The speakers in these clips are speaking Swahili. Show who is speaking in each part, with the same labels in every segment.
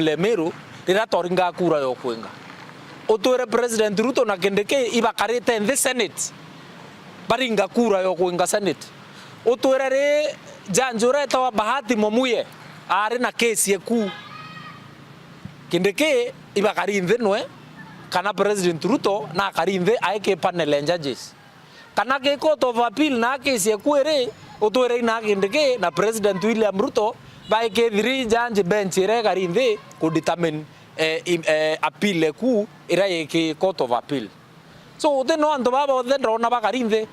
Speaker 1: le Meru rira toringa kura yo kwenga otwere President Ruto na Kindiki ibakarite in the Senate baringa kura yo kwenga Senate otwere re janjura etawa Bahati Momuye ari na kesi eku Kindiki ibakarinde noe kana President Ruto na karinde aike panel judges kana ke court of appeal na kesi eku ere otwere na Kindiki na President William Ruto by ke judge bench ire karinde ku determine appeal ku ira ke court of appeal so the no ando baba the rona bakarinde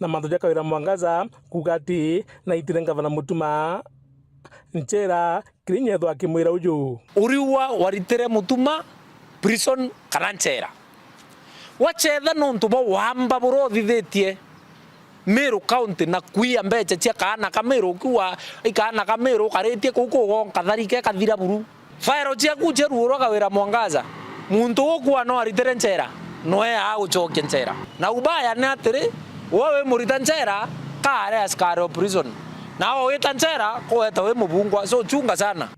Speaker 2: na Mathuja Kawira Mwangaza kugati na itirenga vana mutuma nchera kirinyedo akimwira uju
Speaker 1: uriwa waritere mutuma prison karanchera wachetha nontu bo wamba burothithietie Meru County na kuia mbecha cia kana Kameru kuwa ikana Kameru karetie kuko katharike kathira buru fairo cia kuche ruoro Kawira Mwangaza muntu okwa no aritere nchera noe aguchokia nchera na ubaya ni atiri wewe murita nchera kare askari prison na wewe tanchera koeta we mubungwa so chunga sana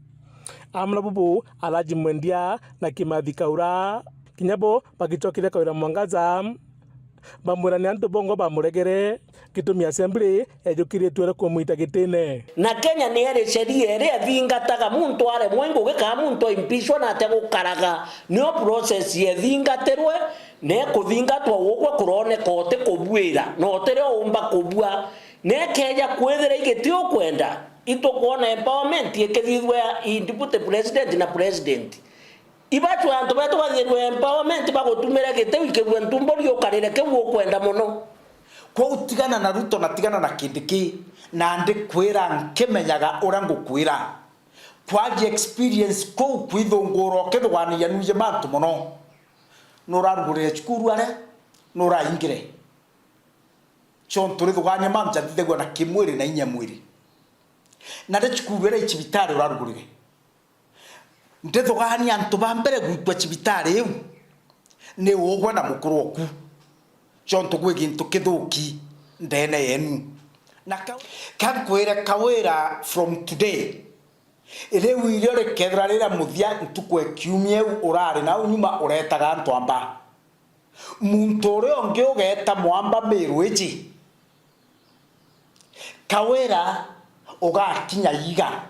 Speaker 2: amna bubu Alhaji Mwendia na Kimathi Kaura kinyabo bagichokire Kawira Mwangaza bamurani antu bongo bamuregere kitumi assembly ejukire twere ko muita gitene
Speaker 3: na Kenya ni ere sheria ere thingataga muntu are mwengo geka muntu impishwa na te gukaraga no process ye thingaterwe ne kuthingatwa gukwa kurone kote kubwira no tere umba kubwa ne keja kwethera igitio kwenda ito kuona empowerment yekethithwe deputy president na president ibatu antu beto bathirwe empowerment bagutumira giteu ikebwe ntumbori ukarire kebu kwenda muno
Speaker 4: kwa utigana na Ruto na tigana na Kindiki na ndi kwira nkemenyaga urangu kwira kwaje experience ko kwithunguro kithwani yanuje mantu muno nurarugure chukuru are nuraingire chonto rithwani mamja thithegwa na kimwiri na inya mwiri na ndechukubere ichibitari urarugurire ndethogani antu bambere gwitwa chibitari eu ne wogwa na mukuru oku chonto gwegintu kithuki ndene yenu na kankwira Kawira from today ile wiliore kedra rira muthia ntukwe kiumie urari na unyuma uretaga ntwamba muntu uri onge ugeta mwamba Meru eji Kawira ugakinya yiga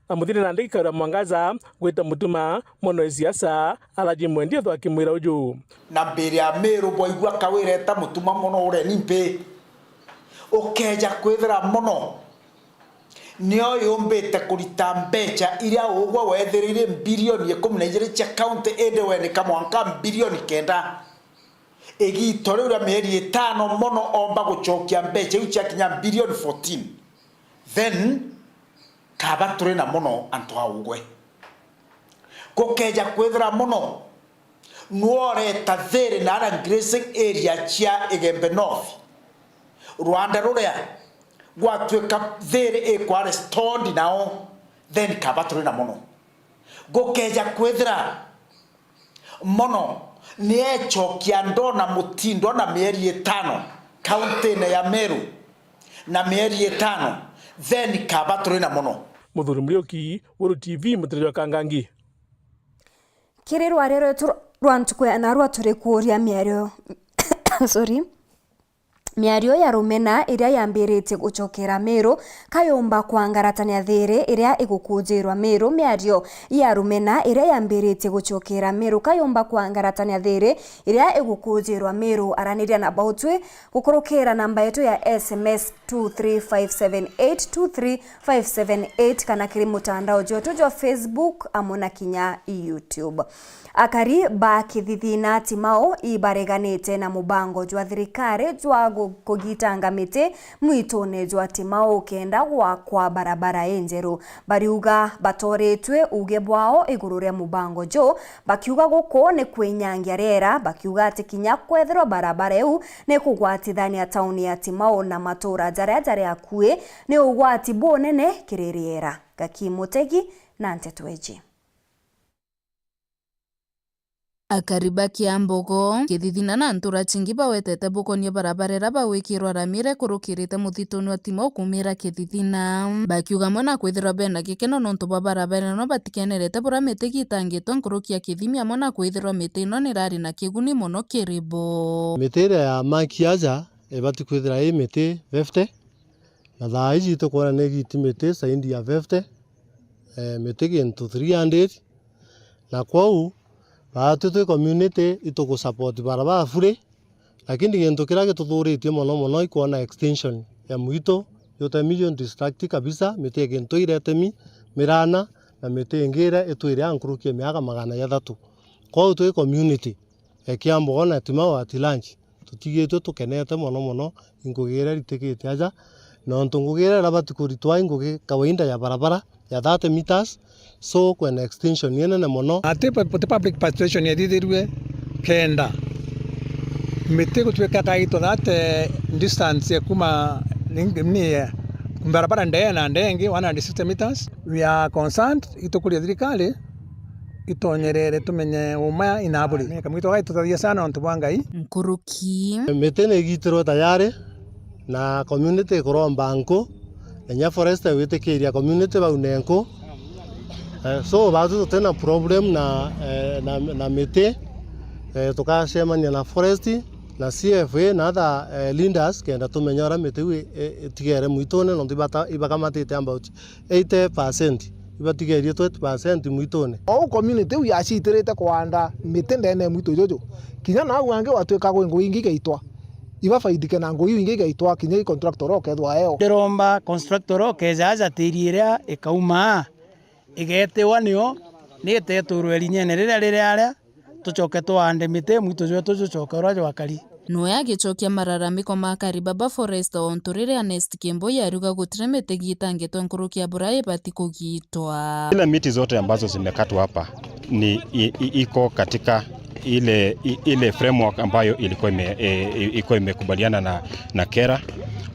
Speaker 2: amuthire na ndiki Kawira Mwangaza gwita mutuma mono siasa Alhaji Mwendia thwa kimwira uju
Speaker 4: na mbere ya Meru boigwa Kawira eta mutuma mono ure nimpe ukeja kwethera mono nio yombete kurita mbecha iria ugwa wetherire bilioni 12 cia county ende wene kamwanka bilioni 9 egitore ura meri 5 mono omba guchokia mbecha ucia kinya bilioni 14 then kabature na mono antu augwe kokeja kwethera mono nuore tathere na ara grazing area chia Igembe North Rwanda ruria gwatweka there ekware stored nao then kabature na mono gokeja kwethera mono ni echokia ndona mutindo na mieri 5 county na ya Meru na mieri 5 then kabature na mono
Speaker 2: Muthuri Murioki Wuru TV Mutiriwa Kangangi
Speaker 5: Kirirwa rero rwantukwe na rwaturi kuria miario sorry miario ya Rumena iria yambirite guchokera Meru kayomba kwangaratania thiri iria igukujirwa Meru miario ya Rumena iria yambirite guchokera Meru kayomba kwangaratania thiri iria igukujirwa Meru araniria na bautwe gukurukira namba yetu ya SMS 23578 kana kiri mutandao joto jo Facebook amona kinya YouTube akari ba kithithina timao ibareganite na mubango jwa thirikari jwa kugitanga mite mwitone jwa timao kenda kwa barabara enjeru bariuga batoretwe uge bwao iguru ria mubango jo bakiuga guko ne kwenyangia rera bakiuga ati kinya kwethero barabara eu ne kugwatithania tauni ya timao na matura jare akue ne ugwati bonene kiririera Gaki Mutegi na Ntetweji.
Speaker 6: Akariba kia mbogo kithithina na ntura chingi bawetete bukonie barabarera bawikirwa ramire kurukirite muthituni wa timo kumira kithithina bakiuga mona kwithirwa bena gikeno nontu bwa barabara no batikenerete bura miti gitangitwe nkurukia kithimi amwe na kwithirwa miti ino nirari na kiguni muno kiribo.
Speaker 7: Miti ira ya makiaja ibati kwithira i miti 50 na thaa ici tukwona ni giti miti saindi ya 50 miti gintu 300 na kwau baatu twi community ituku support barabara free lakini gintu kira gituthuritie muno ikuona extension ya mwito yote million district kabisa miti gintu iretemi mirana na miti ingira itwire ankurukie miaka 300 kwau twi community ekiambo ona tima wa tilanchi tutigitwe tukenete muno ingugira ritikite aja na ntungugira rabati kuritwa ingugi kawaida ya barabara ya 30 meters so kwena extension yenene muno
Speaker 8: ate public participation yethithirwe kenda miti gutwika kaito that distance kuma ni barabara ndeye na ndengi 160 meters. We are concerned itukuria thirikari itonyerere tumenye uma inaburi kamwito gaito thathia sana ontu bwangai
Speaker 6: nkuruki
Speaker 7: miti ni gitirwo tayari na community kuromba nku enya forest witikiria community baunenku so batu tena problem na miti tukacemania na forest na CFA na other leaders kenda tumenyora miti tigere mwitone no ibakamatite about 80% ibatigerie 20% mwitone
Speaker 9: o community wi acitirite kwanda miti ndene mwito jojo kinya na wange watweka ngo ingi gaitwa iba faidike na ngo ingi gaitwa kinya contractor okethwa eo
Speaker 10: ndiromba constructor okejaja tiriria ikauma igetewa nio niteturwe rinyene riria tucoke twande mite mwito jwe tucoke wakari
Speaker 6: no yagicokia mararamiko ma Karibaba Forest ontu riria Nest Kemboi aruga gutire miti gitangitwe nkurukia bura ibati kugitwa.
Speaker 11: Ile miti zote ambazo zimekatwa hapa ni iko katika ile framework ambayo ilikuwa imekubaliana na Kera.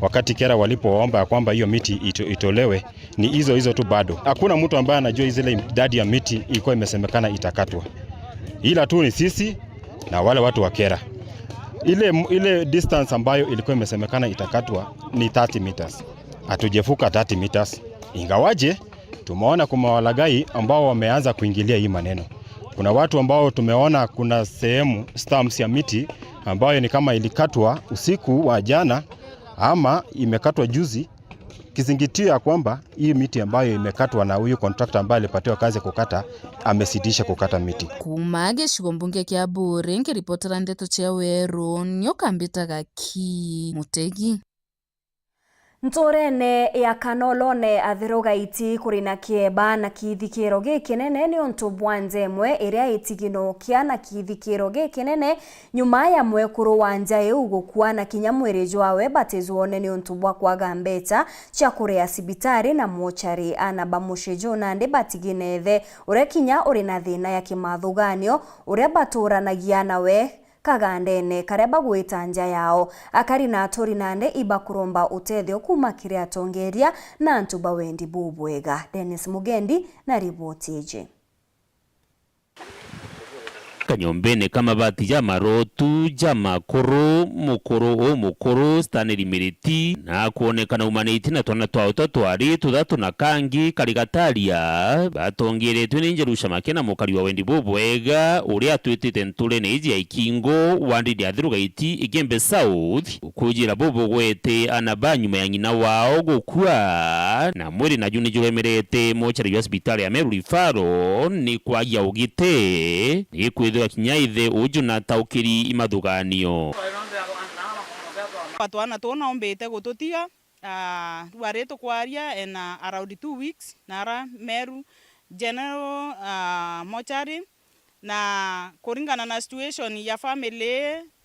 Speaker 11: Wakati Kera walipoomba ya kwamba hiyo miti itolewe, ni hizo tu bado. Hakuna mtu ambaye anajua zile idadi ya miti ilikuwa imesemekana itakatwa. Ila tu ni sisi na wale watu wa Kera. Ile distance ambayo ilikuwa imesemekana itakatwa ni 30 meters. Hatujefuka 30 meters. Ingawaje tumeona kuna walagai ambao wameanza kuingilia hii maneno. Kuna watu ambao tumeona kuna sehemu stumps ya miti ambayo ni kama ilikatwa usiku wa jana ama imekatwa juzi, kizingitio ya kwamba hii miti ambayo imekatwa na huyu contractor ambaye alipatiwa kazi kukata amesidisha kukata miti.
Speaker 6: Kumage shigombunge kia Bure ngiripotera ndeto cia Weru nyokambitaga ki Mutegi.
Speaker 5: Ntorene ya kanolone athiroga iti kurina kieba na kithikiro gikinene ni ontu bwanze mwe iria itiginokia na kithikiro gikinene nyuma ya mwekuru wanja eu gukua na kinyamwiri jwawe batizwone ni ontu bwa kwaga mbeca cia kuria sibitari na mochari ana bamushijo na ndi batiginethe uria kinya uri na thina ya kimathuganio uria baturanagia nawe kagandene karia bagwita nja yao akari na atori nande ibakuromba utethio kuma kiria tongeria na antuba wendi bubwega. Dennis Mugendi na ripoti ije.
Speaker 12: Kanyombene kama bati jama rotu jama mukuru staneri miriti na kuonekana umaniti na twana twauta twari tuthatu na kangi karigataria batongeretwe ni Njerusha Makena mukari wa wendi bubwega uria twitite ntule ne iji ya ikingo wandi ya thirugaiti igembe south kujira bubugwete anaba nyuma ya nyina wao gukua na mwiri na juni juremerete mochari ya hospitali ya Meru Rifaro ni kwa ya ugite ni kwithwa kinyaithe uju na taukiri imathuganio
Speaker 13: patwana tona ombete gututiga rwareto kwaria en around 2 weeks nara Meru General Mochari na kuringana na situation ya family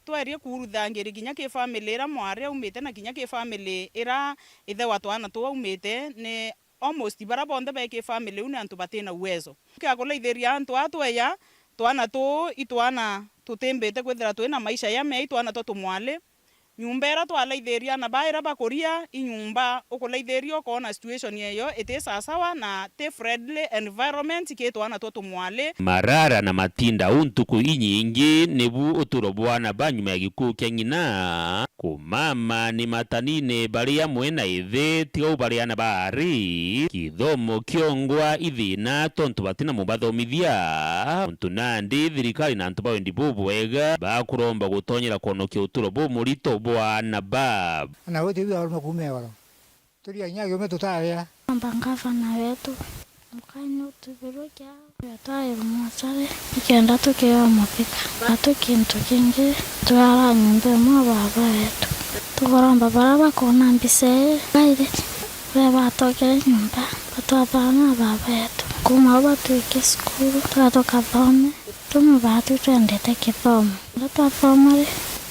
Speaker 13: twarie kuruthangiri kinya ke family ra mware umete na kinya ke family ira ithe watwana to umete ne almost barabonde ba ke family une antu batena uwezo kagula itheria antu atweya twana to itwana tutembete kwethira twina maisha ya me itwana to tumwale nyumba ira twalaithĩria na baira bakuria inyumba ukulaithĩrio kona situation yeyo ite sawa na te friendly environment ketwana tumwale
Speaker 12: marara na matinda untuku inyingi nibu uturo bwana banyuma ya gikuũ kĩa ng'ina kumama ni matanine baria mwena ithe tiga bariana bari kithomo kiongwa ithina tontu batina mubathomithia untu nandi thirikari na antu bawendi bubwega bakuromba gutonyera konokia uturo bumurito bwana bab
Speaker 14: na wote hiyo wanakuumia wala tulia nyayo umetutaya
Speaker 15: mbangava na wetu mkanyo tubirokia yataye mwatsare ikienda tukiwa mapika atukintu kingi twara nyumba mwa baba yetu tukoromba baraba kona mbise gaire baba tokere nyumba batwapana baba yetu kuma batuike skulu twatoka thome tumubatu twendete kithomo twapomare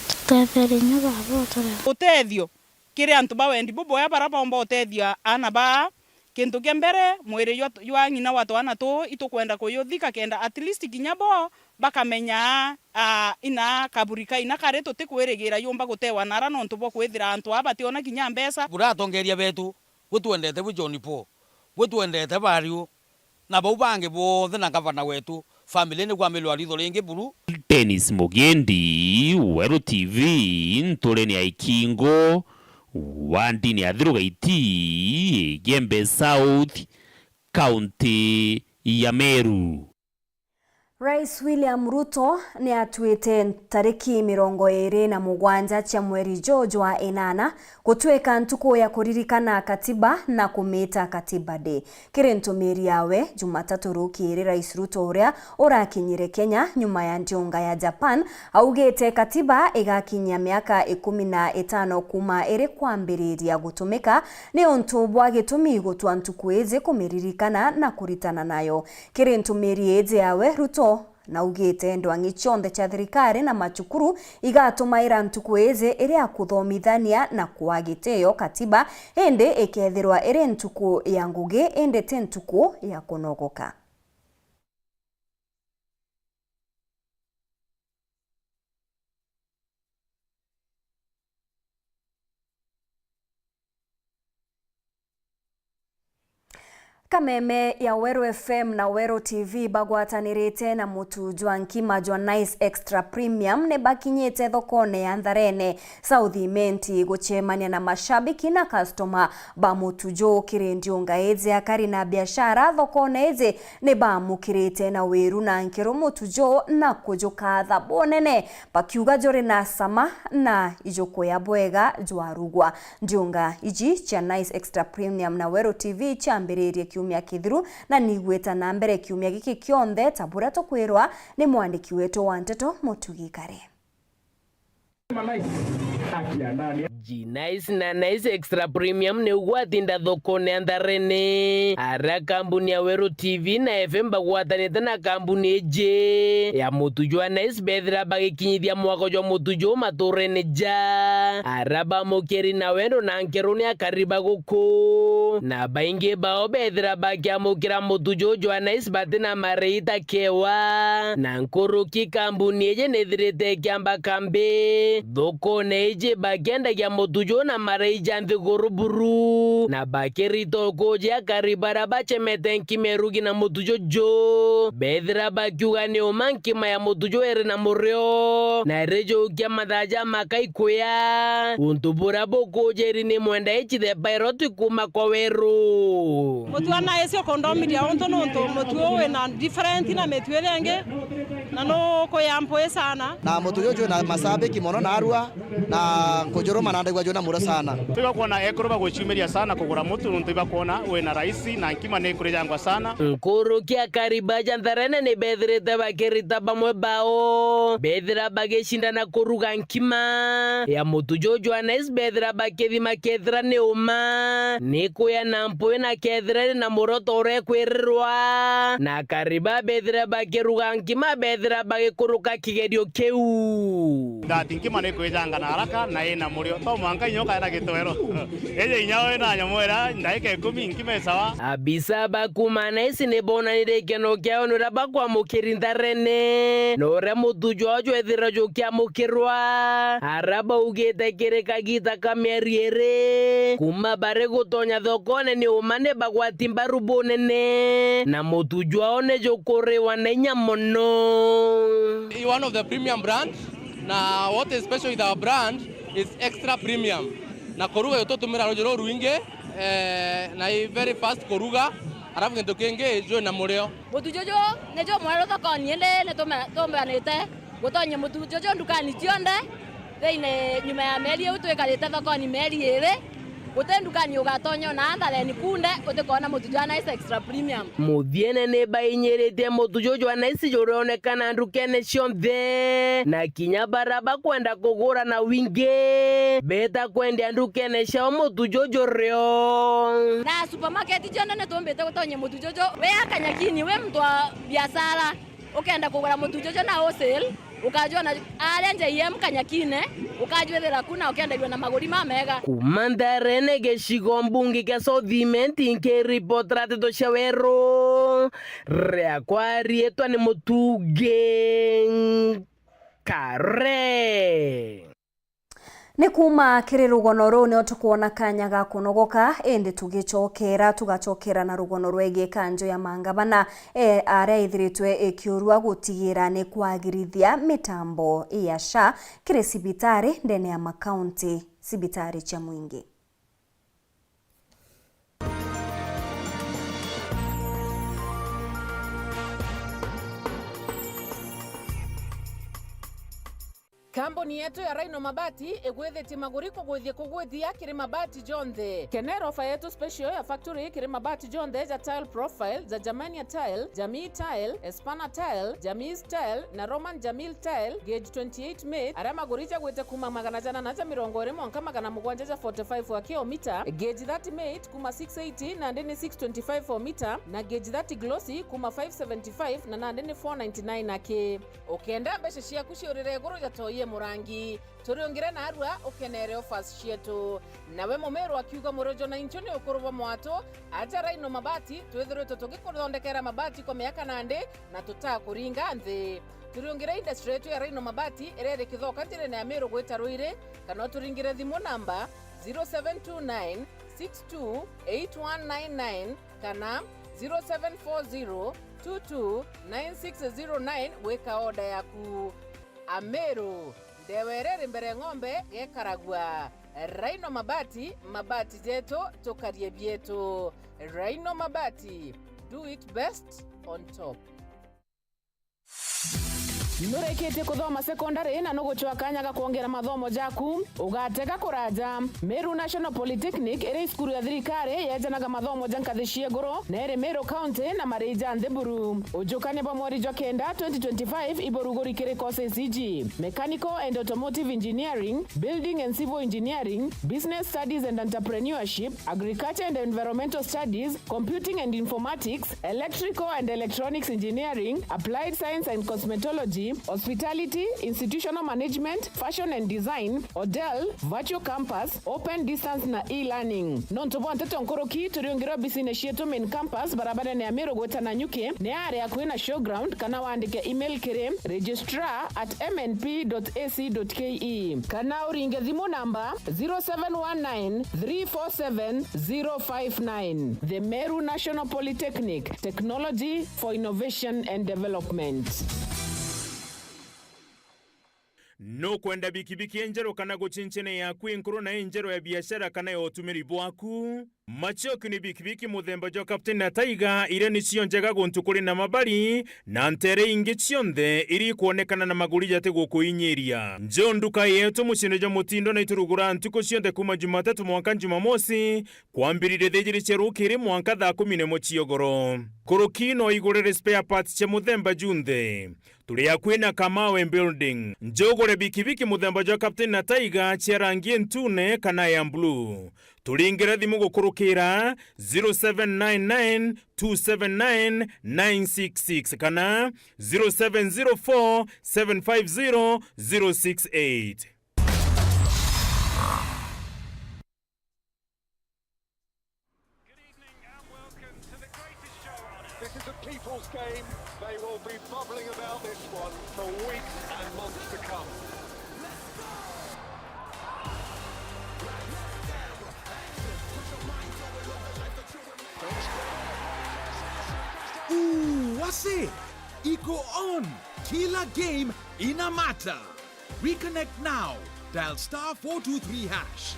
Speaker 15: tutetherinya baba tore
Speaker 13: utethio kiri antu bawendi buboya baraba omba utethio ana ba kintu kembere mwire ywa ng'ina watwana tu itukwenda kuyuthika kenda at least kinyabo bakamenya ina kaburika ina kare tutikwiregira yumba gutewa nara nontu bo kwithira antu abationa kinya mbesa
Speaker 16: buratongeria betu gutwendete bu John Paul gutwendete bariu na bau bange bothe na gavana wetu family ni kwa milwaritho ringi buru
Speaker 12: Dennis Mugendi Wero TV ntuleni ya ikingo wandini ya Thirugaiti Gembe South County ya Meru.
Speaker 5: Rais William Ruto ni atuite tariki 27 cia mweri George wa enana gutweka ntuko ya kuririkana katiba na kumita katiba day. Kiri ntumiri yawe Jumatatu rukiri Rais Ruto uria urakinyire Kenya nyuma ya njunga ya Japan augete katiba igakinya miaka 15 kuma iri kwambiriria gutumika ni untu bwa gitumi gutwa ntuko ezi kumiririkana na kuritana nayo. Kiri ntumiri ezi yawe Ruto na ugete ndwangi chonde cha thirikari na machukuru igatumaira ntuku eze iri akuthomithania na kuagiteyo katiba ende ekethirwa iri ntuku ya ngugi ende te ntuku ya kunogoka. Kameme ya Wero FM na Wero TV bagwatanirite na mutujwa nkima jwa Nice Extra Premium ne bakinyete thokone ya Ntharene South Imenti guchemania na mashabiki na customer ba mutujo kirendio ngaeze akari na biashara thokone eze ne ba mukirite na weru na nkero mutujo na kujuka thabonene bakiuga jore na sama na ijoko ya bwega jwa rugwa ndionga iji cha Nice Extra Premium na Wero TV chambererie kiumia kithiru na nigweta na mbere kiumia giki kionthe tabura tokwirwa ni mwandiki wetu wa Nteto Mutugikare.
Speaker 17: Nice na Nice Extra Premium ne ugwatinda thokone ya Ntharene ara kambuni ya Wero TV na FM bagwatanite na kambuni eje ya mutujwa Nice bethira bagikinyithia mwako jwa mutujwa maturene ja ara bamukeri na wendo na nkeruni akariba guku na baingi bao bethira bakiamukira mutujwa jwa Nice batina mareita kewa na nkuruki kambuni eje nethirite kiamba kambi thokone eje bagenda ya mutujo na mareija nthiguru buru na bakerito koje akaribara bachemete nkimerugi na mutujo jo bethira bakiuga ni umankima ya mutujo ere na murio na rejo kia mathaja makaikuya untubura bokoje ri ni mwenda echi the bairoti kuma kwa Weru
Speaker 18: mutuana esio kondomiria onto nonto mutuo we na different na metwelenge na no ko yampo sana
Speaker 19: na mutujo jo na masabe kimono na arua na kojoro manandagwa jona mura sana
Speaker 20: tuiba kuona ekoroba guchimeria sana kugura mutu ntuiba kuona we na raisi na nkima ne kure jangwa sana
Speaker 17: nkuru kia karibaja Ntharene ne bethirite bakerita bamwe bao bethira bageshindana kuruga nkima ya mutujo jwa Nice bethira bakethima kethira ne uma nikuya na mpoe na kethira na muroto ore kwererwa na kariba bethira bakeruga nkima bethira kwithira bagikuruka kigerio kiu
Speaker 20: ngati nkima ni kwijanga na haraka na ina murio to mwanga nyoka ina gitwero eje inyawe na nyamwera ndaika 10 nkime sawa
Speaker 17: abisa bakumana isi ne bonanire keno kiao nura bakwa mukirindarene nore mutujojo ethira jo kya mukirwa araba ugete kireka gita kameriere kuma bare gutonya thokone ni umane bagwati mbaru bonene na mutujwa one jo korewa nenya mono.
Speaker 21: One of the premium brand. Now what is special with our brand is extra premium. Na koruga yoto tumira rojoro ruinge na very fast koruga arafu ngendo kenge jo na moreo.
Speaker 22: Mutujojo nejo mwero thokoni ende ne tombanite gutonye mutujojo ndukani cionde theine nyuma ya meri utwikarite thokoni meri ire utendukani ugatonyo na andaleni kunde utikona mutujojo nice extra premium.
Speaker 17: Muthiene ne bainyerete mutujojo nice joronekana ndukene cionthe na kinya baraba kwenda kugura na winge beta kwenda ndukene cia mutujojo rio
Speaker 22: na supermarket cionde ne tombete gutonye mutujojo we akanyakini we mtu wa biashara ukenda kugura mutujojo na wholesale ukajua na alenje yem kanyakine ukajwethera kuna ukiendelwa na maguri mamega
Speaker 17: kumandarene geshigo mbungi ke Southiment nke reportrate to shawero reakwarie ni mutuge kare
Speaker 5: ni kuma kiri rugono ru ni tukuona kanya ga kunogoka ende tugacokera na rugono rwege kanjo ya mangabana aria ithiritwe ikiurua gutigira ni kwagirithia mitambo ya SHA kiri sibitari ndene ya makaunti sibitari cha mwingi.
Speaker 23: Kambuni yetu ya Rhino Mabati egwethete maguriko gwethie kugwethia kiri mabati jonthe. Kenero ofa yetu special ya factory kiri mabati jonthe ja tile profile za Germania tile, Jamii tile, Espana tile, Jamii tile na Roman Jamil tile gauge 28 made ara maguricha gwete kuma magana jana na 120 mwanka magana mugwanja 45 wa kilomita, gauge 30 made kuma 680 na ndene 625 for meter na gauge 30 glossy kuma 575 na ndene 499 nake. Okenda beshe cia kuciurire guru ja toye murangi turiongire na arua ukenere offers cietu nawe mumero akiuga murojo na inchoni ukuruva mwato aja Rhino Mabati twethirwe tugikuthondekera mabati kwa miaka nande na tutakuringa nthi turiongire industry yetu ya Rhino Mabati irere kithoka njire na amiro gwita ruire kana turingire thimu namba 0729 628199 kana 0740 229609 weka oda yaku. Ameru ndewerere mbere ng'ombe gekaragwa. Rhino Mabati, mabati jeto tokarie bieto. Rhino Mabati, do it best on top. Nurekete kuthoma secondary na nuguchwa kanyaga kuongera mathomo jaku ugatega kuraja Meru National Polytechnic ere skuru ya thirikari yejanaga mathomo jankathishie goro na ere Meru County na Marija Ndeburu ujukane pa mweri jwa kenda 2025 iborugori kere courses iji Mechanical and Automotive Engineering, Building and Civil Engineering, Business Studies and Entrepreneurship, Agriculture and Environmental Studies, Computing and Informatics, Electrical and Electronics Engineering, Applied Science and Cosmetology, Hospitality, Institutional Management, Fashion and Design, Odell, Virtual Campus, Open Distance na e-learning. Nontobo anteto nkoroki turiongera business yetu main campus barabara ne Amiro gweta na nyuke ne area kuina showground kana waandike email kere registrar@mnp.ac.ke kana uringe thimu namba 0719 347 059. The Meru National Polytechnic, Technology for Innovation and Development.
Speaker 24: No kwenda bikibiki enjero kana guchinchene ya kwinkuru na enjero ya biashara kana ya otumiri bwaku machoki ni bikibiki muthemba jo Captain na Taiga ire ni cionjega guntukuri na mabari na ntere ingi cionthe iri kuonekana na maguri jate gukuinyiria njo nduka yetu mucino jo mutindo na iturugura ntuko cionthe kuma Jumatatu mwanka Jumamosi kwambirire thejiri cerukiri mwanka thaa 10 ciogoro kurukino igurire spare parts che muthemba junthe turi akwina Kamawe building njogore bikibiki muthemba jo Captain na Taiga cherangi ntune kana ya blue turingire thimu gukurukira 0799 279 966 kana 0704 750 068.
Speaker 1: This is a people's game. They will be bubbling about this one for weeks and months to come.
Speaker 2: Wase, iko on. Kila game ina matter. Reconnect now. Dial *423#.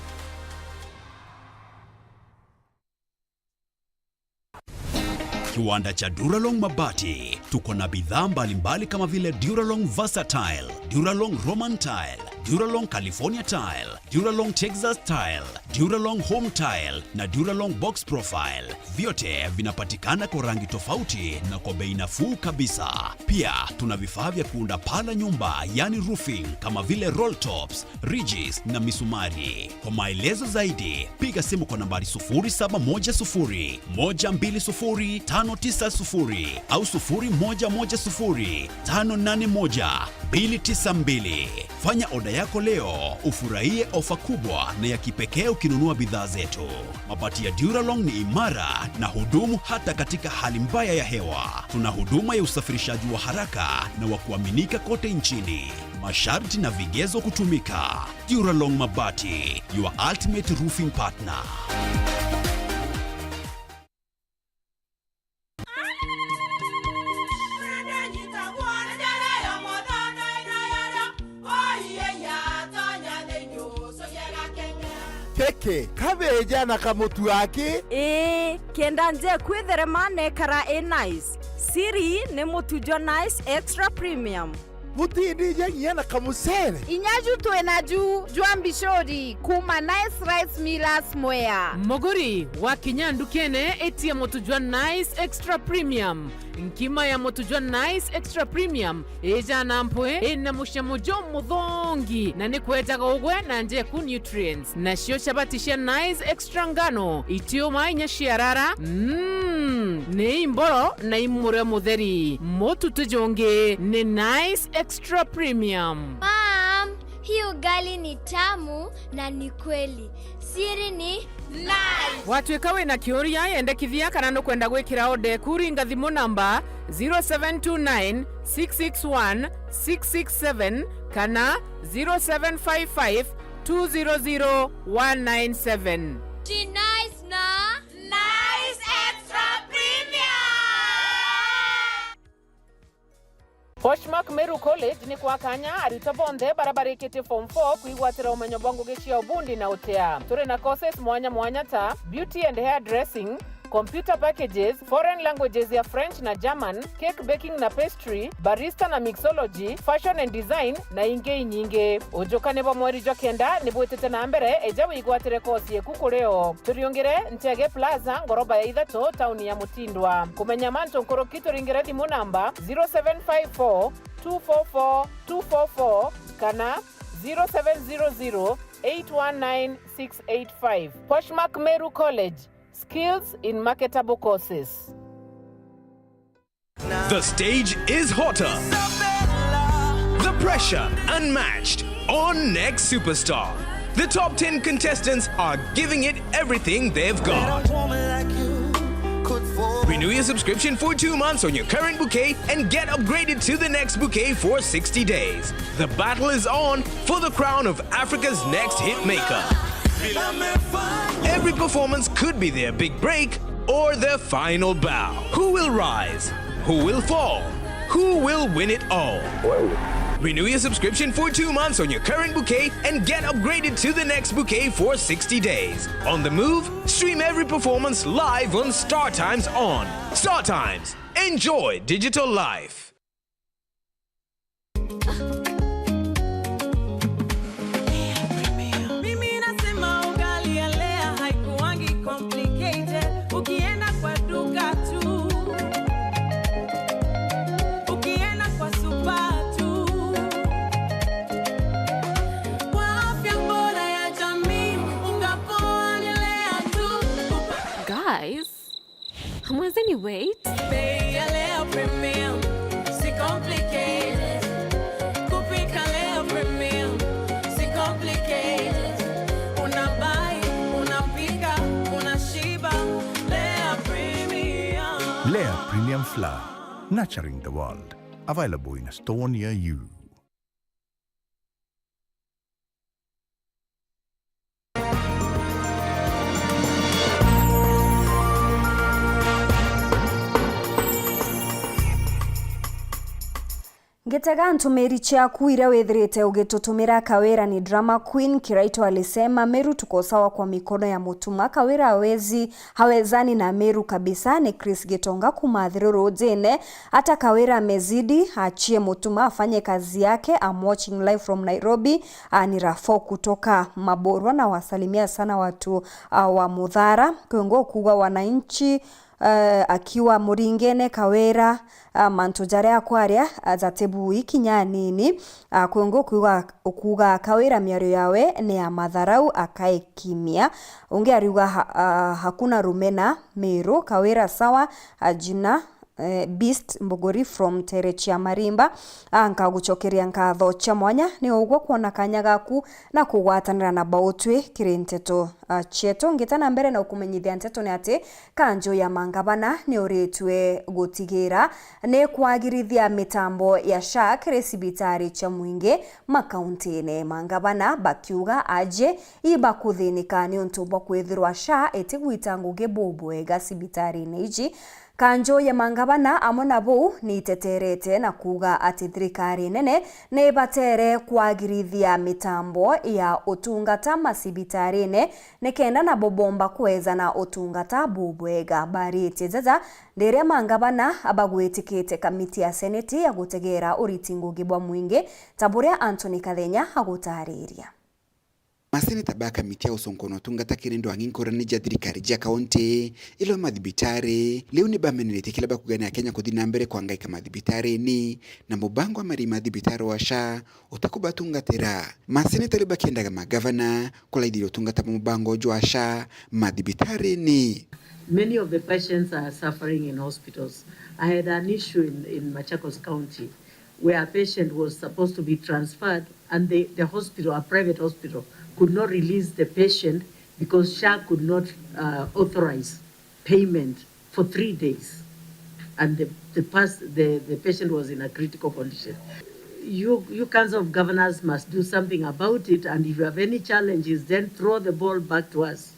Speaker 2: Kiwanda cha Duralong Mabati. Tuko na bidhaa mbalimbali kama vile Duralong Versatile, Duralong Roman Tile, Duralong California Tile, Duralong Texas Tile, Duralong Home Tile na Duralong Box Profile. Vyote vinapatikana kwa rangi tofauti na kwa bei nafuu kabisa. Pia tuna vifaa vya kuunda paa la nyumba, yani roofing, kama vile roll tops, ridges na misumari. Kwa maelezo zaidi, piga simu kwa nambari 0710 120 590 au 0110 581 292. Fanya oda yako leo, ufurahie ofa kubwa na ya kipekee ukinunua bidhaa zetu. Mabati ya Duralong ni imara na hudumu hata katika hali mbaya ya hewa. Tuna huduma ya usafirishaji wa haraka na wa kuaminika kote nchini. Masharti na vigezo kutumika. Duralong Mabati, your ultimate roofing partner.
Speaker 3: Keke, kabeja na kamutu wake?
Speaker 4: Kenda nje kwitherema nekara nice. Siri ni mutujo nice extra premium.
Speaker 3: Mutindi nyenye na kamusere.
Speaker 25: Inyaju tuenaju juambishori kuma nice rice millers mwea.
Speaker 23: Moguri wa kinyandu kene eti ya motujwa nice extra premium. Nkima ya motujwa nice extra premium eja nampwe ena mushamojo mudhongi na ni kweta gogwe na nje ku nutrients na shio shabatisha nice extra ngano itio mainya shiarara ne imboro na imure mutheri motu tujonge ne nice extra premium.
Speaker 26: Mom, hii ugali ni tamu na ni kweli. Siri ni nice.
Speaker 23: Watwekawe na kioria yende kithia kana no kwenda gwikira ode kuringa thimu namba 0729 661 667 kana 0755 200 197.
Speaker 26: Ji nice na nice extra premium.
Speaker 23: Poshmark Meru College ni kwa kanya arito bonde barabara ikiti form 4 kuigwatira umenyo bwangu gishia ubundi na utea. Turi na courses mwanya ta beauty and hair dressing, computer packages, foreign languages ya French na German, cake baking na pastry, barista na mixology, fashion and design na inge nyinge. Ujokane bo mweri jokenda ni bwetete na mbere eja wigwatire course ye kukureo. Turiongere Ntege Plaza ngoroba ya Idhato town ya Mutindwa. Kumenya manto nkorokito ringere dimu namba 0754 244 244 kana 0700 819 685. Poshmark Meru College. Skills in marketable courses.
Speaker 27: The stage is hotter. The pressure unmatched on Next Superstar. The top 10 contestants are giving it everything they've got. Renew your subscription for 2 months on your current bouquet and get upgraded to the next bouquet for 60 days. The battle is on for the crown of Africa's next hit maker. Every performance could be their big break or their final bow. Who will rise? Who will fall? Who will win it all? Renew your subscription for 2 months on your current bouquet and get upgraded to the next bouquet for 60 days. On the move, stream every performance live on Star Times On. Star Times. Enjoy digital life.
Speaker 6: Nurturing the world. Available in a store near you.
Speaker 5: Ngitega ntumiri ciaku ira wethirite ugitutumira Kawira ni drama queen. Kiraito alisema Meru tuko sawa kwa mikono ya mutuma. Kawira hawezani na Meru kabisa. Ni Chris Gitonga kumadhiruru jene. Hata Kawira amezidi, achie mutuma afanye kazi yake. I'm watching live from Nairobi. Ni Rafo kutoka Maborwa na wasalimia sana watu wa Mudhara. Kiongo kuwa wananchi akiwa Muringene Kawira mantujare akwaria zatebu ikinya nini kwengo kuga Kawira miario yawe ni ya madharau akae kimia. Unge ariuga hakuna rumena Meru. Kawira sawa jina Beast Mbogori from Terechia Marimba anka guchokeria nkatho cha mwanya ni ugwo kuona kanya gaku na kugwatanira na bautwe kirinteto cheto. Ngitana mbere na ukumenyithia nteto ni ati kanjo ya mangabana ni uritwe gutigira ne kwagirithia mitambo ya SHA resibitari cha mwinge makaunti-ini. Mangabana bakiuga aje iba kuthinika ni untu bwa kwithirwa SHA etigwita ngugi bubwega sibitari-ini iji. Kanjo ya mangabana amona bu ni teterete na kuga ati thirikari nene ne batere kwagirithia mitambo ya utungata masibitari-ini nekenda na bobomba kweza na utungata bubwega. Bariti zaza ndere mangabana abagwetikite kamiti ya seneti ya gutegera uritingugi bwa mwinge. Taburia Anthony Kathenya agutariria.
Speaker 7: Maseneta ba kamiti ya usonkono tungata kirendo anginkorani ja thirikari ja kaunti ilo mathibitari leo ni bamenerete kila bakugania Kenya kuthina mbere kwangaika mathibitari ni na mubango amari mathibitari wa SHA utakubatungatira. Maseneta libakendaga magavana kulaidiro tungata mubango jwa SHA mathibitari ni.
Speaker 8: Many of the patients are suffering in hospitals. I had an issue in Machakos County where a patient was supposed to be transferred and the hospital, a private hospital, could not release the patient because SHA could not authorize payment for 3 days. And the patient was in a critical condition. You Council of Governors must do something about it, and if you have any challenges, then throw the ball back to us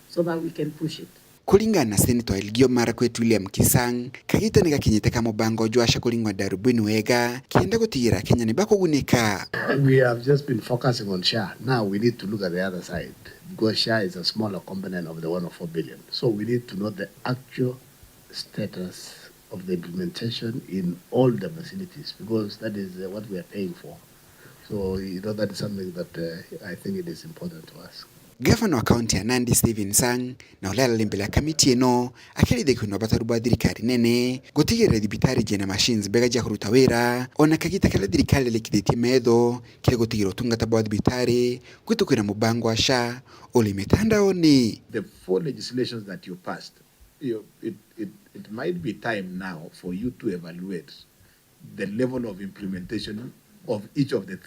Speaker 8: so that we can push it.
Speaker 7: Kulingana na Senator Elgeyo Marakwet William Kisang kagita ni gakinyite ka mubango jwa SHA kulingwa darubini wega kienda gutira Kenya ni bakugunika.
Speaker 9: We have just been focusing on SHA. Now we need to look at the other side because SHA is a smaller component of the 104 billion. So we need to know the actual status of the implementation in all the facilities because that is what we are paying for. So that is something that I think it is important to us.
Speaker 7: Governor wa kaunti ya Nandi Stephen Sang na ulala limbele kamiti eno akiride kuno bataruba thirikari nene gutigirira thibitari jena machines bega ja kuruta wira ona kagita kala thirikari likithiti metho kile gutigira utungata bwa thibitari gwitukira mubango wa SHA uli mitandaoni.
Speaker 9: The 4 legislations that you passed, it might be time now for you to evaluate the level of implementation of each of the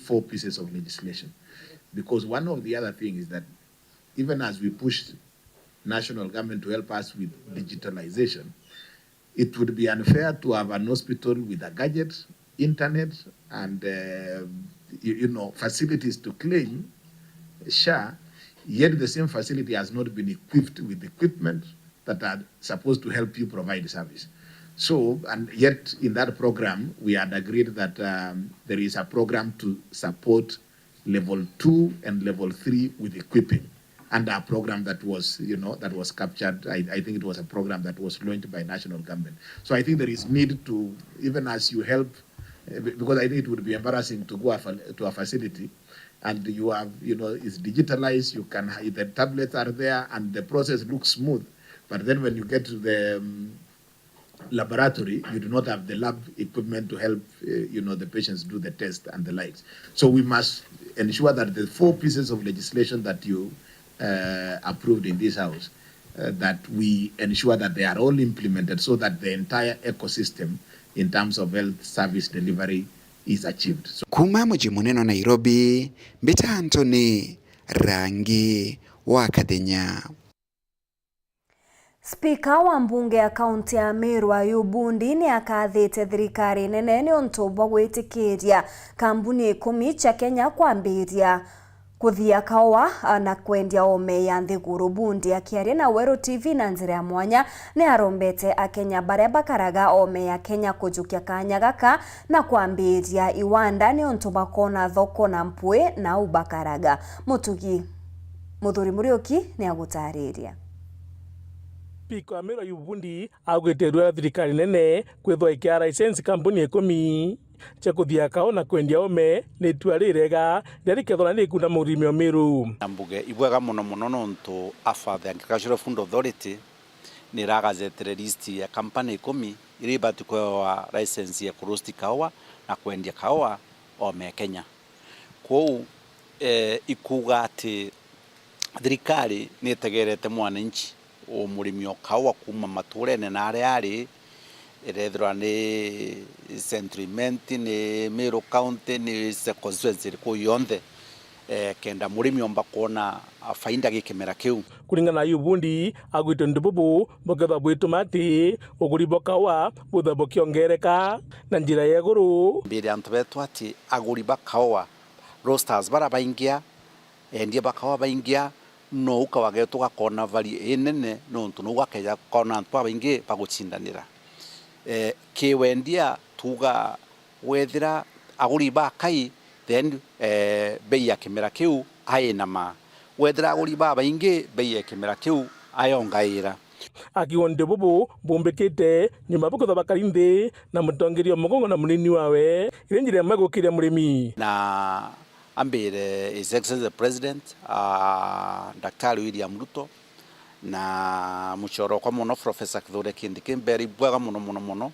Speaker 9: 4 pieces of legislation. Because one of the other things is that even as we push national government to help us with digitalization, it would be unfair to have an hospital with a gadget, internet, and facilities to claim SHA, yet the same facility has not been equipped with equipment that are supposed to help you provide service. So, and yet in that program, we had agreed that there is a program to support level 2 and level 3 with equipping, and a program that was, that was captured. I think it was a program that was launched by national government. So I think there is need to, even as you help, because I think it would be embarrassing to go to a facility and you have, it's digitalized, you can, the tablets are there and the process looks smooth. But then when you get to the laboratory, you do not have the lab equipment to help, the patients do the test and the likes. So we must ensure that the 4 pieces of legislation that you approved in this house, that we ensure that they are all implemented so that the entire ecosystem in terms of health service delivery is achieved. So,
Speaker 7: kuma mji muneno Nairobi, Mbita Anthony Rangi wa Kathenya.
Speaker 5: Spika wa mbunge ya kaunti ya Meru Ayub Bundi ni akathite thirikari nene ni untu bwa gwitikiria kambuni 10 cha Kenya kwambiria kuthia kawa na kwendia ome ya nthiguru. Bundi akiaria na Weru TV na njira ya mwanya ni arombete akenya baria bakaraga ome ya Kenya kujukia kanya gaka na kwambiria iwanda ni untu bakona thoko na mpwe na ubakaraga. Muthuri Murioki ni agutariria.
Speaker 10: Spika wa Meru Ayub Bundi agwiterwa thirikari nene kwithwa ikia license kambuni 10 cha kuthia kao na kwendia ome ni tua rirega rikethona ni kuna murimi wa Meru.
Speaker 11: Mbuge ibwega muno muno nontu Afa the Agricultural Fund Authority ni ragazetere list ya kampani 10 iri batukwa license ya kurosti kawa na kwendia kawa ome Kenya. Kwa ikuga ati thirikari ni tegerete mwananchi o murimi o kawa kuma maturene na areari erethra ni Centriment ni Meru County ni constituency ko yonthe kenda murimi omba kuona faida gikimera kiu.
Speaker 10: Kuringana na Ayub Bundi agwite ndububu boketha bwitumati uguri bokawa butha bokiongereka na njira ya iguru
Speaker 11: mbere antu betu ati aguri bakawa roasters bara baingia endie bakawa baingia no ukawage tugakona vari enene no ntu no gakeja kona antu baingi bagucindanira kiwendia tuga wethira aguri bakai then bei ya kimera kiu aina ma wethira aguri baingi bei ya kimera kiu ayongaira
Speaker 10: akiwonde bubu bombekete nyuma bukotha bakarinde na mutongerio mugongo na munini wawe irenjire magukire murimi
Speaker 11: na ambire His Excellency the President Daktari William Ruto na muchoro kwa muno Professor Kithure Kindiki mbere bwaga muno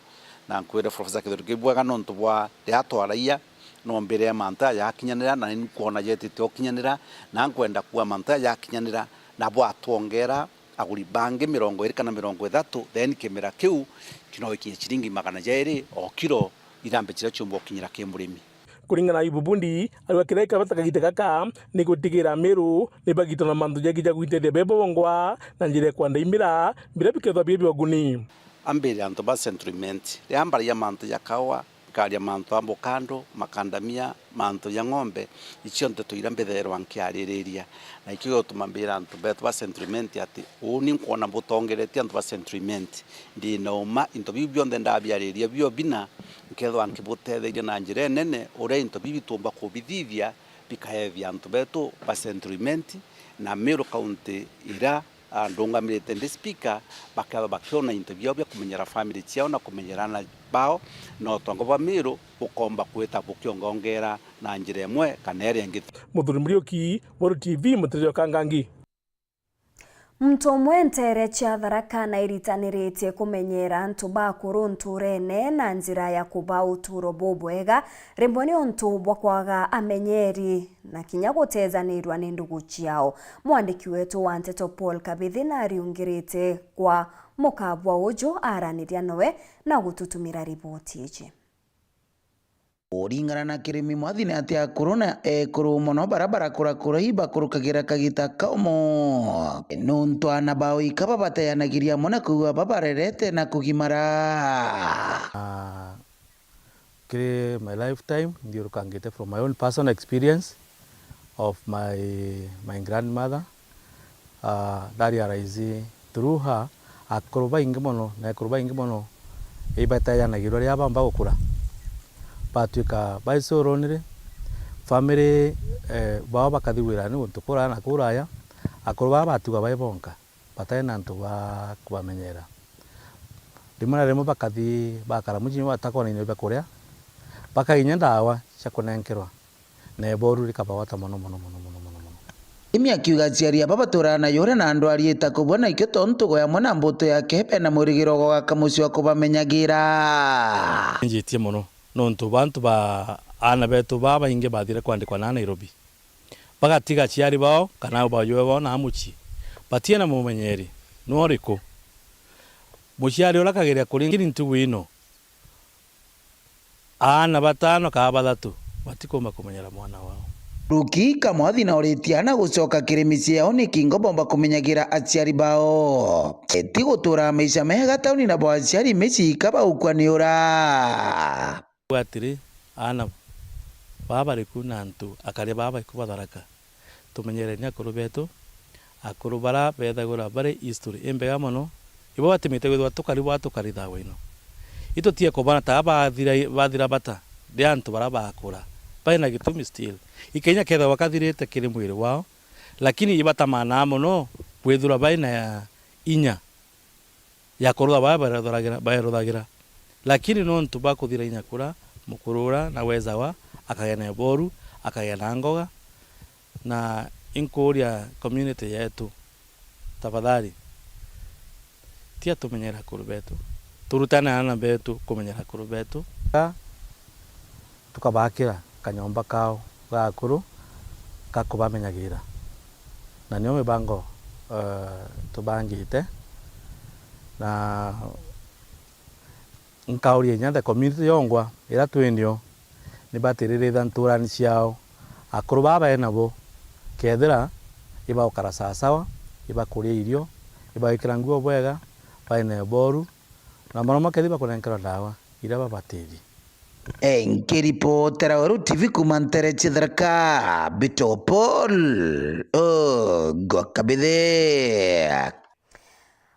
Speaker 11: na nkwire Professor Kithure Kindiki bwaga nontu bwa riatwaraia no mbere ya manta ya kinyanira na ni kuona jeti to kinyanira na nkwenda kuwa manta ya kinyanira na bwa tuongera aguri bange 20 kana 30 then kimera kiu kino ikinye chiringi 200 o kilo irambekira chumbo kinyira kimurimi.
Speaker 10: Kuringana na Ayub Bundi aliwakiraika batakagite gaka ni gutigira Meru ni bagitona mandu jagija gwitethia bebo bongwa na njire kwanda imira mbira bikethwa bibi waguni
Speaker 11: ambere anto ba Centriment riambara ya mantu ya kawa kali ya mantu ambo kando makandamia mantu ya ng'ombe icio nteto irambetherwa nkiaririria na ikio tumambira antu betu ba Centriment ati uni nkuona butongeretie antu ba Centriment ndi noma into bibyo ndendabiariria bio bina nkethwa nkibutetheria na njire nene ure into bibi tumba kubithithia bikaevya antu betu ba Centriment na Meru County ira ndungamirite ndi speaker bakaba bakiona interview bya kumenyera family ciao na kumenyerana bao no tongo ba Meru ukomba kweta bukiongongera na njire mwe kanere ngiti.
Speaker 10: Muthuri Murioki, Weru TV, Mutrio Kangangi.
Speaker 5: Mto mwentere cha Tharaka na iritaniritie kumenyera ntu bakuru nturene na njira ya kuba uturo bobwega rimboni ontu bwa kwaga amenyeri na kinya gutezanirwa ni ndugu ciao. Mwandiki wetu wa Nteto Paul Kabithi na ariungirite kwa mukabwa ujo araniria nowe na gututumira ripoti iji.
Speaker 12: Uringana na kirimi mwathine ati akuruna ekuru mono barabara kurakura iba kurukagira kagita kaumo nuntu ana bao ikaba batayanagiria mona kuwa babarerete na kugimara
Speaker 13: my lifetime ndio rukangite from my own personal experience of my grandmother that arise through her akuruba ingimono na akuruba ingimono ibatayanagiria ria bamba gukura patuika baisoronire family baba bakathiwira ni untukura na kuraya akuruba batuga baibonka batena ntu ba kubamenyera rimwe rimwe bakathi bakara mujini batakona ine bakuria bakaginya ndawa cia kunenkerwa na boru rikabawata mono
Speaker 12: imi akiuga ciaria babaturana yore na andu arieta kubona ikio tontu goya mona mbuto yake pe na murigiro gwa kamucio kubamenyagira
Speaker 13: njitie mono nontu bantu ba ana betu baba inge bathire kwandikwa na Nairobi bagatiga ciari bao kana bayo bao na muci batie na mumenyeri no riko muciari olakageria kuringira ntugu ino ana batano ka bathatu batikoma kumenyera mwana wao
Speaker 12: Ruki kamwathi na oritiana gucoka kirimisi yao ni kingo bomba kumenyagira aciari bao eti gutura maisha mega tauni na bo aciari meci kaba ukwaniura
Speaker 13: atiri ana baba rikuna ntu akare baba ikubatharaka tumenyerenia akuru betu akuru bara bethagura bare history embega mono ibo batimite gwithwa tukari thawe ino ito tie ko bana ta bathira bata de antu bara bakura baina gitumi still ikenya ketha wakathirite kiri mwiri wao lakini ibatamana mono gwithura baina ya inya ya korwa bayarothagira lakini no ntu bakuthira inya kura mukurura na wezawa akagena boru akagena ngoga na inkuria community yetu tafadhali tia tumenyera akuru betu turutana na betu kumenyera akuru betu tukabakira kanyomba kao ga akuru kakubamenyagira na niyo mibango tubangite na nkauria nya the community yongwa ira twendio ni batiririra nturani ciao akuru baba enabo kethira iba ukara sawa iba kuria irio iba ikiranguo bwega baina boru na maroma kethiba kunenkera dawa ira babatiri
Speaker 12: Nkiripotera Weru TV kumantere chitharaka Bitopol Gwakabithe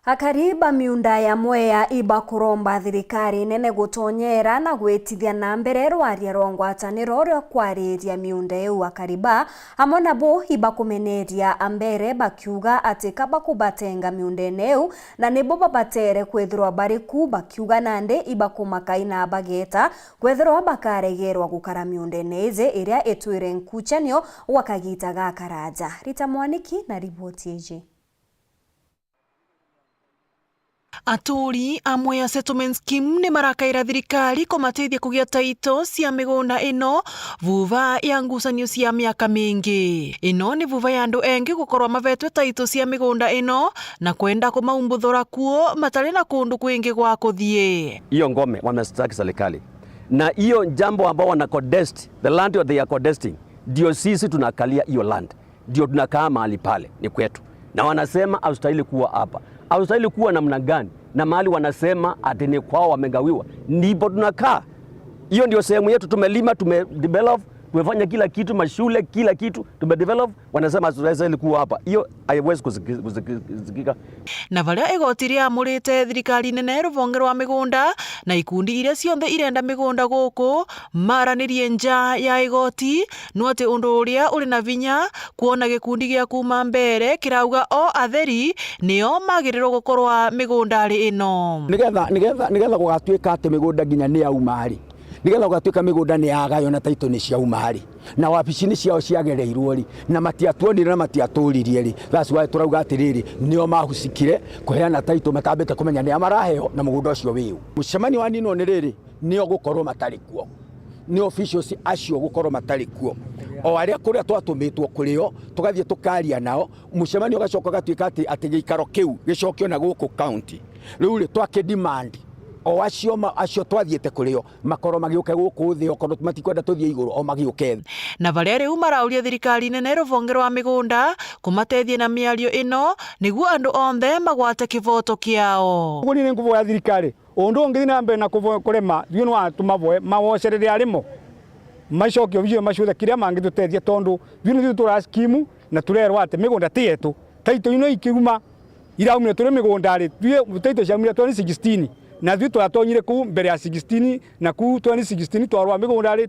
Speaker 5: Akariba miunda ya mwea iba kuromba thirikari nene gutonyera na gwitithia na mbere rwaria rongwataniro rwa kwariria miunda eu akariba hamwe nabo iba kumeneria ambere bakiuga ati kaba kubatenga miunda eu na nibo babatere kwithirwa bariku bakiuga nande iba kumakaina bageta kwithirwa bakaregerwa gukara miunda neze iria etwire nkuchenio wakagitaga karaja Rita Mwaniki na ripoti eje
Speaker 14: Aturi amwe ya settlement scheme ni marakaira thirikari kumateithia kugia taito cia migunda ino vuva ya ngucanio cia miaka mingi. Ino ni vuva ya andu engi gukorwa mavetwe taito cia migunda ino na kwenda kumaumbuthura kuo matari na kundu kwingi gwa kuthie.
Speaker 15: Hiyo ngome wamestaki serikali na hiyo jambo ambao wana contest the land that they are contesting, ndio sisi tunakalia hiyo land, ndio tunakaa mahali pale ni kwetu, na wanasema haustahili kuwa hapa. Haustahili kuwa namna gani? Na mahali wanasema ati ni kwao wamegawiwa, ndipo tunakaa. Hiyo ndio sehemu yetu, tumelima, tumedevelop, tumefanya kila kitu, mashule, kila kitu tumedevelop. Wanasema haustahili kuwa hapa. Hiyo haiwezi kusikika.
Speaker 14: Na varia igoti riamurite thirikari nene ruvonge rwa migunda na ikundi iria cionthe irenda migunda guku maranirie nja ya igoti no ati undu uria uri na vinya kuona gikundi gia kuma mbere kirauga o atheri nio magirirwo gukorwa migundari ino
Speaker 16: nigetha gugatuika ati migunda nginya ni aumari nigetha gugatuika migunda ni agayo na taito ni cia umari na wabici ni ciao ciagereirwo ri na matiatuonire na matiaturirie ri that's why turauga atiriri nio mahucikire kuheana taito matambite kumenya ni amaraheo na mugunda ucio wiu mucemani wa nino ni riri nio gukorwo matari kuo ni officials acio gukorwo matari kuo o aria kuria twatumitwo kurio tugathie tukaria nao mucemani ugacoka gatuika ati gikaro kiu gicokio na guku county riu ri twake demand o acio twathiete kurio makoro magiuke guku thi okorwo matikwenda tuthie iguru o magiuke.
Speaker 14: Na varia riu marauria thirikari nene ruvonge rwa migunda kumatethie na miario ino niguo andu onthe magwate kivoto kiao.
Speaker 16: Nguni ni nguvu ya thirikari undu ngithi na mbere na kurema thiu no atumavoe mawocerere arimo macokio vio macutha kiria mangitutethia tondu thiu ni tura skimu na turerwa ati migunda tietu taito ino ikiuma iraumire turi migundari thiu taito cia 2016 na thiu twatonyire ku mbere ya 16 na ku 2016 twarwa migundari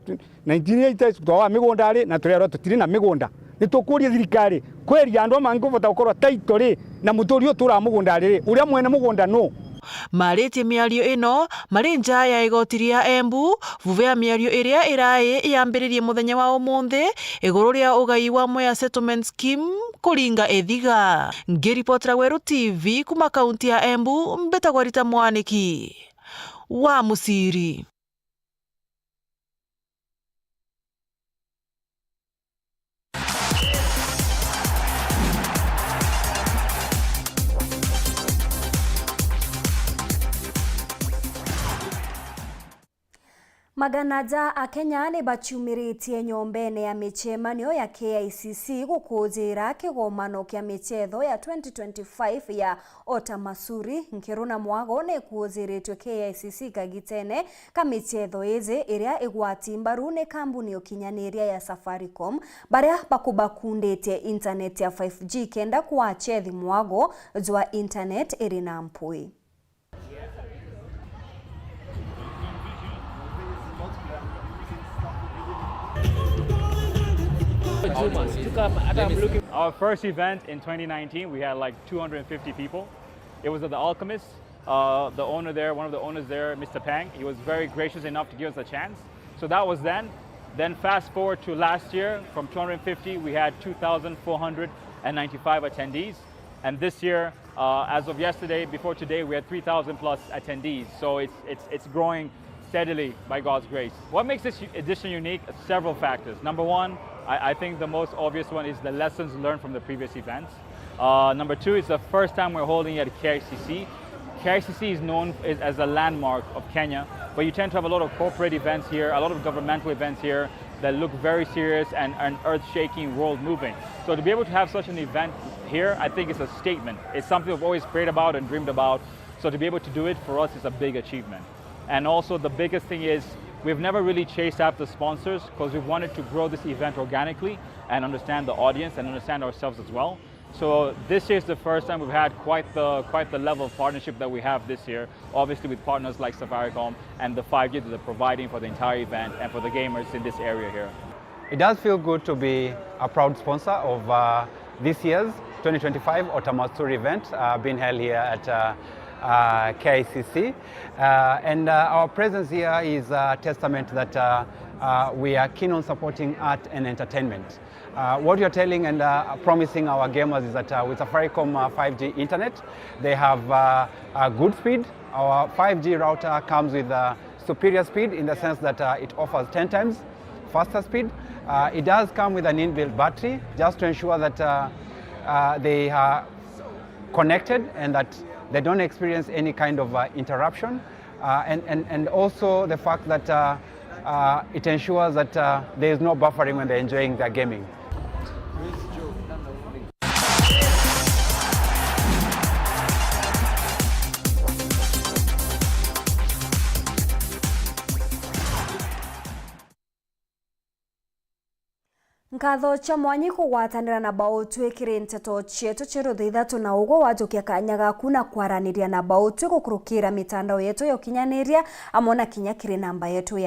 Speaker 16: 1980 twarwa migundari na turerwa tutire na migunda ni tukuria thirikari kweria andu mangivota gukorwa taito ri na muturi utura mugundari ri uria mwene mugunda no
Speaker 14: marĩtie mĩario ĩno marĩ nja ya igoti rĩa Embu vuva ya mĩario ĩrĩa ĩraĩ yambĩrĩrie mũthenya wa ũmũthĩ igũrũ rĩa ũgai wa Mwea Settlement Scheme kũringa Ithiga. Ngĩripotera Weru TV kuma kaunti ya Embu, mbĩtagwo Rita Mwaniki wa Musiri.
Speaker 5: Maganaja a Kenya ni bachumiritie nyombene ya michemanio ya KICC gukujira kigomano kia michetho ya 2025 ya Otamasuri. Nkiruna Mwago ni kuuziritwe KICC kagitene ka michetho izi iria igwati mbaru ni kambuni ukinyaniria ya Safaricom baria bakubakundite internet ya 5G kenda kwa chethi Mwago jwa internet irina mpui.
Speaker 17: Our first event in 2019, we had like 250 people. It was at the Alchemist. The owner there, one of the owners there, Mr. Pang, he was very gracious enough to give us a chance. So that was then. Then fast forward to last year, from 250, we had 2,495 attendees. And this year, as of yesterday, before today, we had 3,000 plus attendees. So it's growing steadily by God's grace. What makes this edition unique? Several factors. Number one, I think the most obvious one is the lessons learned from the previous events. Number two, it's the first time we're holding it at KICC. KICC is known as a landmark of Kenya, but you tend to have a lot of corporate events here, a lot of governmental events here that look very serious and earth-shaking, world-moving. So to be able to have such an event here, I think it's a statement. It's something we've always prayed about and dreamed about. So to be able to do it, for us, is a big achievement. And also the biggest thing is we've never really chased after sponsors because we've wanted to grow this event organically and understand the audience and understand ourselves as well. So this year is the first time we've had quite the level of partnership that we have this year, obviously with partners like Safaricom and the 5G that they're providing for the entire event and for the gamers in this area here.
Speaker 18: It does feel good to be a proud sponsor of this year's 2025 Otamasuri event being held here at KICC. And our presence here is a testament that we are keen on supporting art and entertainment. What you're telling and promising our gamers is that with Safaricom 5G internet, they have a good speed. Our 5G router comes with superior speed in the sense that it offers 10 times faster speed. It does come with an inbuilt battery just to ensure that they are connected and that they don't experience any kind of interruption. And also the fact that it ensures that there is no buffering when they're enjoying their gaming.
Speaker 5: Nkatho cha mwanyi kugwatanira na bautwe kirinteto chetu cheru thithatu na ugo wajukia kanya gaku na kwaraniria na bautwe gukurukira mitandao yetu ya ukinyaniria amona kinya kiri namba yetu ya